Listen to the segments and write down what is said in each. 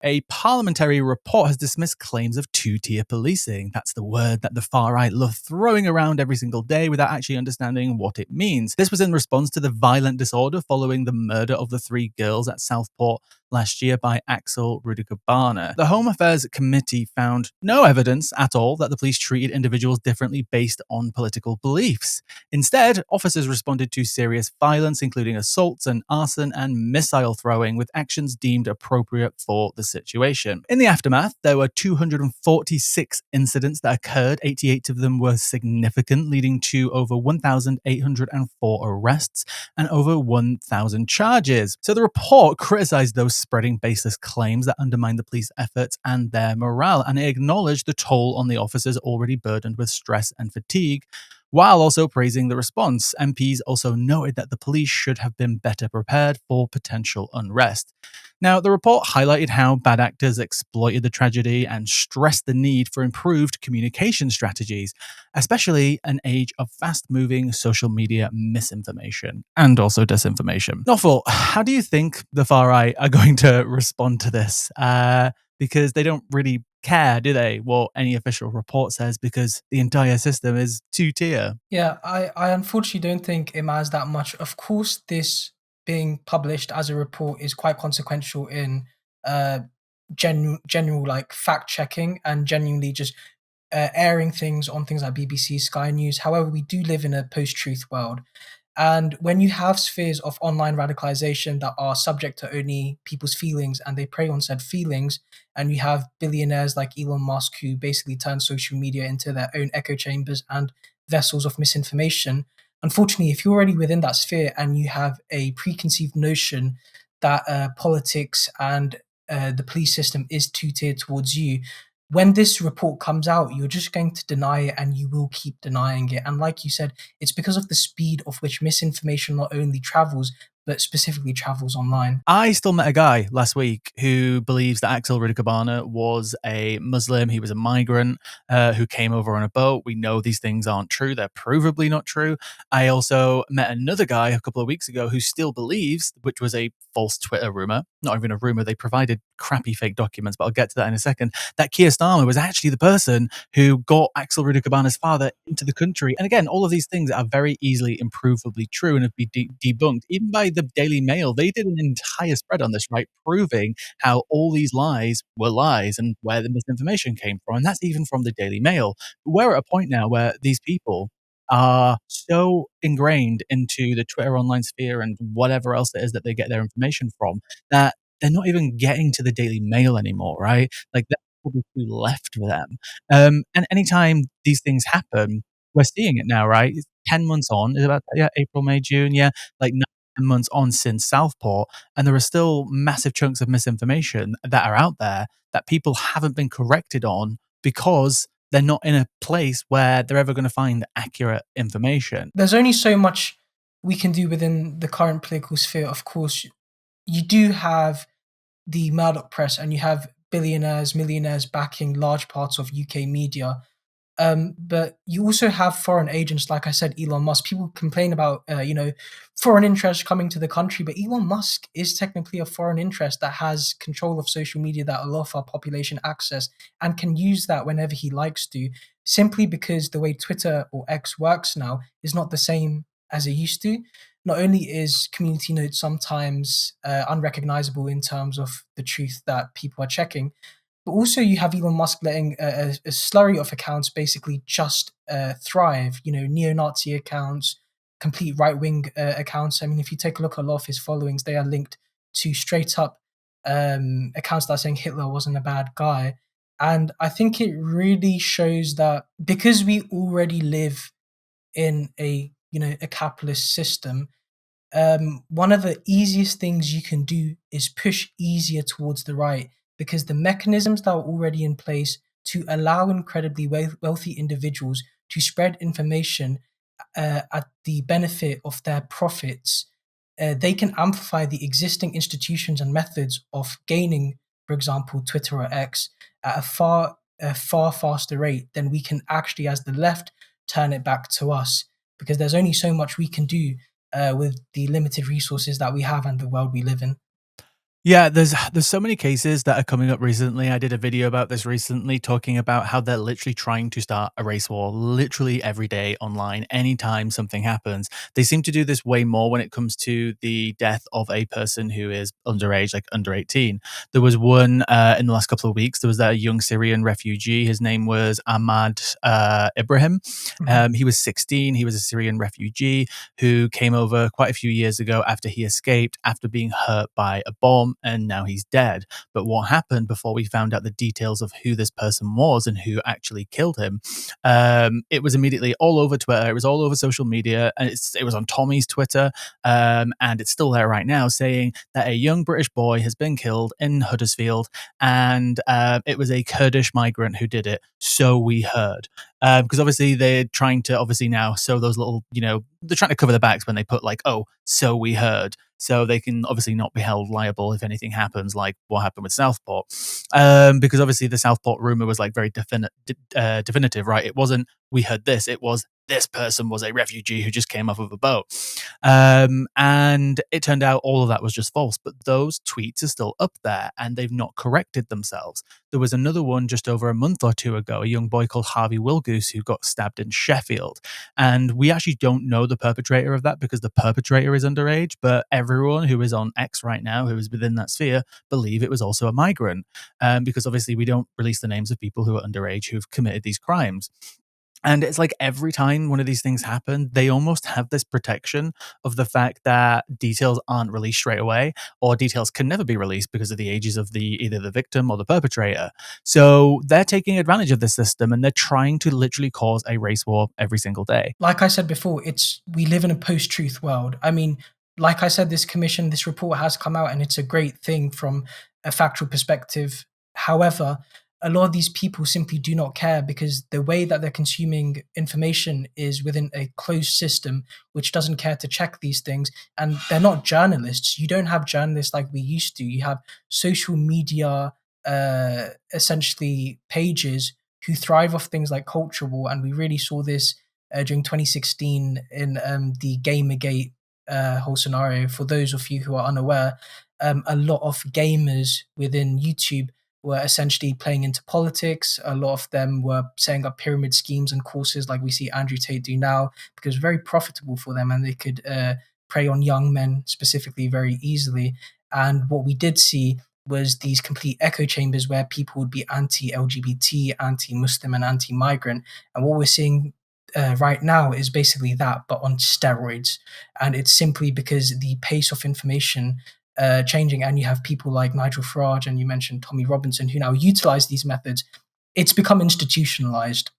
A parliamentary report has dismissed claims of two-tier policing. That's the word that the far right love throwing around every single day without actually understanding what it means. This was in response to the violent disorder following the murder of the three girls at Southport last year by Axel Rudiger-Barner. The Home Affairs Committee found no evidence at all that the police treated individuals differently based on political beliefs. Instead, officers responded to serious violence, including assaults and arson and missile throwing, with actions deemed appropriate for the situation. In the aftermath, there were 246 incidents that occurred. 88 of them were significant, leading to over 1,804 arrests and over 1,000 charges. So the report criticized those spreading baseless claims that undermine the police efforts and their morale, and it acknowledged the toll on the officers already burdened with stress and fatigue, while also praising the response. MPs also noted that the police should have been better prepared for potential unrest. Now, the report highlighted how bad actors exploited the tragedy and stressed the need for improved communication strategies, especially an age of fast-moving social media misinformation and also disinformation. Novel, how do you think the far right are going to respond to this? Because they don't really care, do they, what any official report says, because the entire system is two-tier. Yeah, I unfortunately don't think it matters that much. Of course, this being published as a report is quite consequential in uh, general like fact checking and genuinely just airing things on things like BBC, Sky News. However, we do live in a post-truth world. And when you have spheres of online radicalization that are subject to only people's feelings and they prey on said feelings, and you have billionaires like Elon Musk who basically turn social media into their own echo chambers and vessels of misinformation, unfortunately, if you're already within that sphere and you have a preconceived notion that politics and the police system is two-tiered towards you, when this report comes out, you're just going to deny it and you will keep denying it. And like you said, it's because of the speed of which misinformation not only travels, but specifically travels online. I still met a guy last week who believes that Axel Rudiger-Barner was a Muslim. He was a migrant who came over on a boat. We know these things aren't true. They're provably not true. I also met another guy a couple of weeks ago who still believes, which was a false Twitter rumor, not even a rumor, they provided crappy fake documents, but I'll get to that in a second, that Keir Starmer was actually the person who got Axel Rudiger-Barner's father into the country. And again, all of these things are very easily improvably true and have been debunked. Even by the Daily Mail, they did an entire spread on this, right, proving how all these lies were lies and where the misinformation came from. And that's even from the Daily Mail. We're at a point now where these people are so ingrained into the Twitter online sphere and whatever else it is that they get their information from that they're not even getting to the Daily Mail anymore, right? Like that's probably too left for them. And anytime these things happen, we're seeing it now, right? It's 10 months on, is about, yeah, April, May, June, yeah, like 9 months on since Southport, and there are still massive chunks of misinformation that are out there that people haven't been corrected on because they're not in a place where they're ever going to find accurate information. There's only so much we can do within the current political sphere. Of course, you do have the Murdoch press and you have billionaires, millionaires backing large parts of UK media. But you also have foreign agents, like I said, Elon Musk. People complain about, foreign interest coming to the country, but Elon Musk is technically a foreign interest that has control of social media that a lot of our population access and can use that whenever he likes to, simply because the way Twitter or X works now is not the same as it used to. Not only is community notes sometimes unrecognizable in terms of the truth that people are checking, but also, you have Elon Musk letting a slurry of accounts basically just thrive. You know, neo-Nazi accounts, complete right-wing accounts. I mean, if you take a look at a lot of his followings, they are linked to straight up accounts that are saying Hitler wasn't a bad guy. And I think it really shows that because we already live in a capitalist system, one of the easiest things you can do is push easier towards the right because the mechanisms that are already in place to allow incredibly wealthy individuals to spread information at the benefit of their profits, they can amplify the existing institutions and methods of gaining, for example, Twitter or X at a far faster rate than we can actually, as the left, turn it back to us because there's only so much we can do with the limited resources that we have and the world we live in. Yeah, there's so many cases that are coming up recently. I did a video about this recently talking about how they're literally trying to start a race war literally every day online anytime something happens. They seem to do this way more when it comes to the death of a person who is underage, like under 18. There was one in the last couple of weeks. There was that young Syrian refugee. His name was Ahmad Ibrahim. Mhm. He was 16. He was a Syrian refugee who came over quite a few years ago after he escaped after being hurt by a bomb, and now he's dead. But what happened before we found out the details of who this person was and who actually killed him? It was immediately all over Twitter. It was all over social media, and it was on Tommy's Twitter, and it's still there right now, saying that a young British boy has been killed in Huddersfield, and it was a Kurdish migrant who did it. So we heard. Because obviously they're trying to obviously now sow those little, they're trying to cover the backs when they put like, oh, so we heard. So they can obviously not be held liable if anything happens, like what happened with Southport. Because obviously the Southport rumor was like very definitive, right? It wasn't we heard this, it was this person was a refugee who just came off of a boat. And it turned out all of that was just false, but those tweets are still up there and they've not corrected themselves. There was another one just over a month or two ago, a young boy called Harvey Wilgoose who got stabbed in Sheffield. And we actually don't know the perpetrator of that because the perpetrator is underage, but everyone who is on X right now, who is within that sphere, believe it was also a migrant. Because obviously we don't release the names of people who are underage who've committed these crimes. And it's like every time one of these things happen, they almost have this protection of the fact that details aren't released straight away, or details can never be released because of the ages of the either the victim or the perpetrator. So they're taking advantage of this system and they're trying to literally cause a race war every single day. Like I said before, it's we live in a post-truth world. I mean, like I said, this report has come out, and it's a great thing from a factual perspective. However, a lot of these people simply do not care because the way that they're consuming information is within a closed system which doesn't care to check these things. And they're not journalists. You don't have journalists like we used to. You have social media, essentially pages who thrive off things like culture war, and we really saw this during 2016 in the Gamergate whole scenario. For those of you who are unaware, a lot of gamers within YouTube were essentially playing into politics. A lot of them were setting up pyramid schemes and courses like we see Andrew Tate do now because it's very profitable for them and they could prey on young men specifically very easily. And what we did see was these complete echo chambers where people would be anti LGBT, anti Muslim, and anti migrant. And what we're seeing right now is basically that, but on steroids. And it's simply because the pace of information changing, and you have people like Nigel Farage and you mentioned Tommy Robinson who now utilize these methods. It's become institutionalized,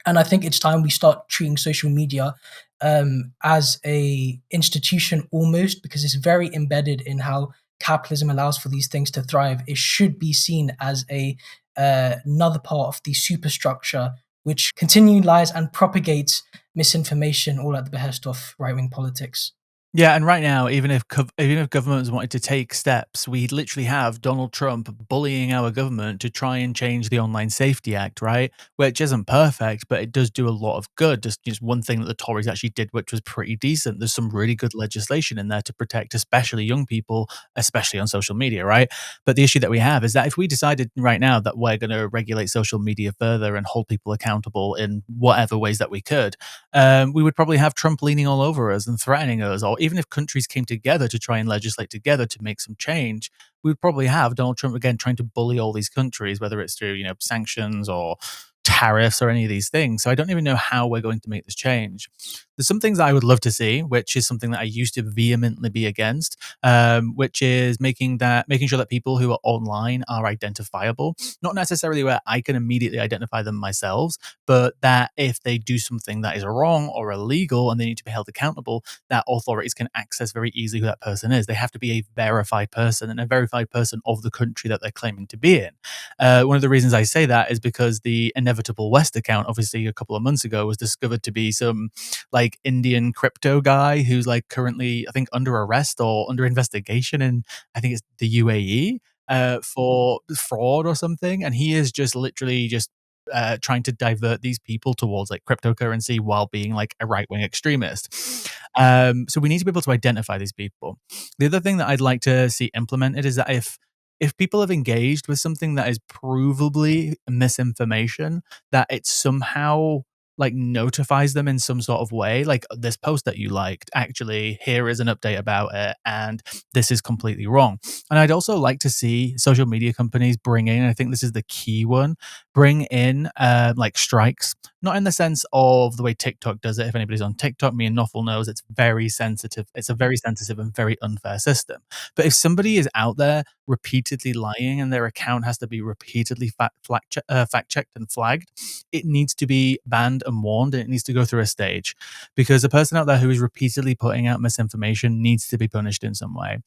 and I think it's time we start treating social media as a institution almost because it's very embedded in how capitalism allows for these things to thrive. It should be seen as a another part of the superstructure which continually lies and propagates misinformation all at the behest of right-wing politics. Yeah, and right now, even if governments wanted to take steps, we literally have Donald Trump bullying our government to try and change the Online Safety Act, right? Which isn't perfect, but it does do a lot of good. Just one thing that the Tories actually did, which was pretty decent. There's some really good legislation in there to protect, especially young people, especially on social media, right? But the issue that we have is that if we decided right now that we're going to regulate social media further and hold people accountable in whatever ways that we could, we would probably have Trump leaning all over us and threatening us. Or even if countries came together to try and legislate together to make some change, we would probably have Donald Trump again trying to bully all these countries, whether it's through sanctions or tariffs or any of these things. So I don't even know how we're going to make this change. There's some things I would love to see, which is something that I used to vehemently be against, which is making sure that people who are online are identifiable, not necessarily where I can immediately identify them myself, but that if they do something that is wrong or illegal and they need to be held accountable, that authorities can access very easily who that person is. They have to be a verified person and a verified person of the country that they're claiming to be in. One of the reasons I say that is because the Inevitable West account, obviously a couple of months ago, was discovered to be some like Indian crypto guy who's like currently, I think, under arrest or under investigation in, I think it's the UAE, for fraud or something. And he is just literally just trying to divert these people towards like cryptocurrency while being like a right wing extremist. So we need to be able to identify these people. The other thing that I'd like to see implemented is that if people have engaged with something that is provably misinformation, that it somehow like notifies them in some sort of way, like this post that you liked, actually, here is an update about it, and this is completely wrong. And I'd also like to see social media companies bring in, I think this is the key one, bring in like strikes, not in the sense of the way TikTok does it. If anybody's on TikTok, me and Nuffle knows it's very sensitive. It's a very sensitive and very unfair system. But if somebody is out there repeatedly lying and their account has to be repeatedly fact checked and flagged, it needs to be banned and warned, and it needs to go through a stage, because the person out there who is repeatedly putting out misinformation needs to be punished in some way.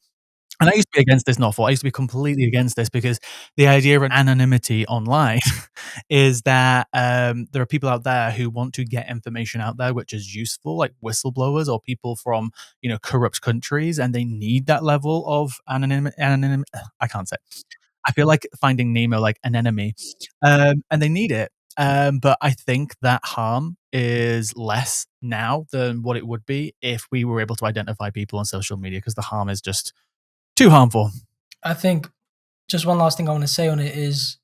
And I used to be against this novel. I used to be completely against this because the idea of an anonymity online is that there are people out there who want to get information out there which is useful, like whistleblowers or people from corrupt countries, and they need that level of I can't say. I feel like Finding Nemo, like an enemy, and they need it. But I think that harm is less now than what it would be if we were able to identify people on social media, because the harm is just too harmful. I think just one last thing I want to say on it is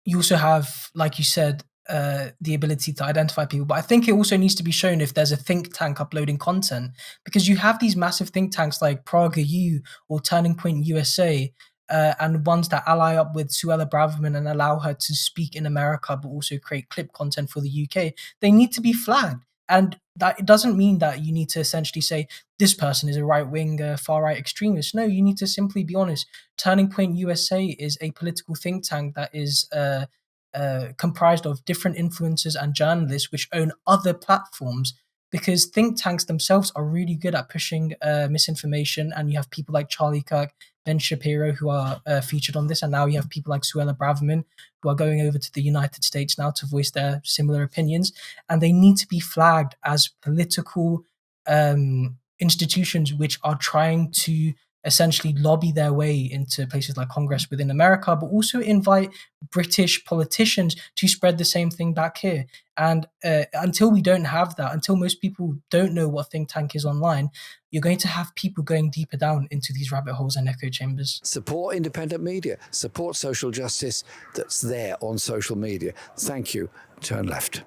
you also have, like you said, the ability to identify people. But I think it also needs to be shown if there's a think tank uploading content, because you have these massive think tanks like Praga U or Turning Point USA, and ones that ally up with Suella Braverman and allow her to speak in America, but also create clip content for the UK. They need to be flagged. And that it doesn't mean that you need to essentially say this person is a right wing, far right extremist. No, you need to simply be honest. Turning Point USA is a political think tank that is comprised of different influencers and journalists which own other platforms, because think tanks themselves are really good at pushing misinformation. And you have people like Charlie Kirk, Ben Shapiro, who are featured on this. And now you have people like Suella Braverman, who are going over to the United States now to voice their similar opinions. And they need to be flagged as political institutions which are trying to essentially lobby their way into places like Congress within America, but also invite British politicians to spread the same thing back here. And until we don't have that, until most people don't know what think tank is online, you're going to have people going deeper down into these rabbit holes and echo chambers. Support independent media, support social justice that's there on social media. Thank you. Turn left.